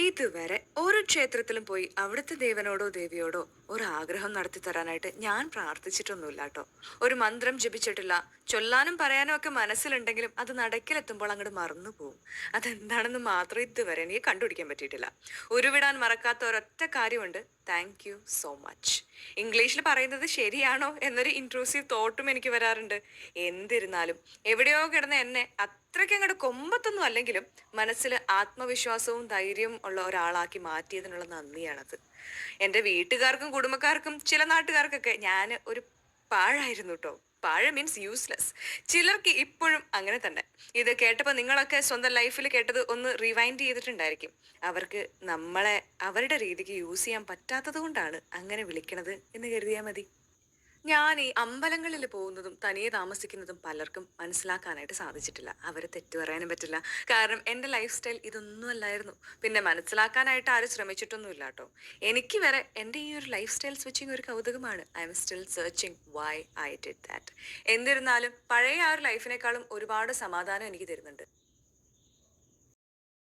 ഇതുവരെ ഒരു ക്ഷേത്രത്തിലും പോയി അവിടുത്തെ ദേവനോടോ ദേവിയോടോ ഒരു ആഗ്രഹം നടത്തി തരാനായിട്ട് ഞാൻ പ്രാർത്ഥിച്ചിട്ടൊന്നുമില്ല കേട്ടോ. ഒരു മന്ത്രം ജപിച്ചിട്ടില്ല. ചൊല്ലാനും പറയാനും ഒക്കെ മനസ്സിലുണ്ടെങ്കിലും അത് നടക്കിലെത്തുമ്പോൾ അങ്ങോട്ട് മറന്നു പോവും. അതെന്താണെന്ന് മാത്രം ഇതുവരെ എനിക്ക് കണ്ടുപിടിക്കാൻ പറ്റിയിട്ടില്ല. ഉരുവിടാൻ മറക്കാത്ത ഒരൊറ്റ കാര്യമുണ്ട്: താങ്ക് യു സോ മച്ച്. ഇംഗ്ലീഷിൽ പറയുന്നത് ശരിയാണോ എന്നൊരു ഇൻട്രൂസീവ് തോട്ടും എനിക്ക് വരാറുണ്ട്. എന്നിരുന്നാലും എവിടെയോ കിടന്ന എന്നെ അത്രയ്ക്ക് അങ്ങോട്ട് കൊമ്പത്തൊന്നും അല്ലെങ്കിലും മനസ്സിൽ ആത്മവിശ്വാസവും ധൈര്യവും ഉള്ള ഒരാളാക്കി മാറ്റിയതിനുള്ള നന്ദിയാണത്. എൻ്റെ വീട്ടുകാർക്കും കുടുംബക്കാർക്കും ചില നാട്ടുകാർക്കൊക്കെ ഞാൻ ഒരു പാഴായിരുന്നു കേട്ടോ. പാഴ മീൻസ് യൂസ്ലെസ്. ചിലർക്ക് ഇപ്പോഴും അങ്ങനെ തന്നെ. ഇത് കേട്ടപ്പോൾ നിങ്ങളൊക്കെ സ്വന്തം ലൈഫിൽ കേട്ടത് ഒന്ന് റിവൈൻഡ് ചെയ്തിട്ടുണ്ടായിരിക്കും. അവർക്ക് നമ്മളെ അവരുടെ രീതിക്ക് യൂസ് ചെയ്യാൻ പറ്റാത്തത് കൊണ്ടാണ് അങ്ങനെ വിളിക്കണത് എന്ന് കരുതിയാൽ മതി. ഞാൻ ഈ അമ്പലങ്ങളിൽ പോകുന്നതും തനിയെ താമസിക്കുന്നതും പലർക്കും മനസ്സിലാക്കാനായിട്ട് സാധിച്ചിട്ടില്ല. അവരെ തെറ്റു പറയാനും പറ്റില്ല. കാരണം എൻ്റെ ലൈഫ് സ്റ്റൈൽ ഇതൊന്നും അല്ലായിരുന്നു. പിന്നെ മനസ്സിലാക്കാനായിട്ട് ആരും ശ്രമിച്ചിട്ടൊന്നുമില്ല കേട്ടോ. എനിക്ക് വരെ എൻ്റെ ഈ ഒരു ലൈഫ് സ്റ്റൈൽ സ്വിച്ചിങ് ഒരു കൗതുകമാണ്. I'm still searching why I did that. എന്നിരുന്നാലും പഴയ ആ ഒരു ലൈഫിനേക്കാളും ഒരുപാട് സമാധാനം എനിക്ക് തരുന്നുണ്ട്.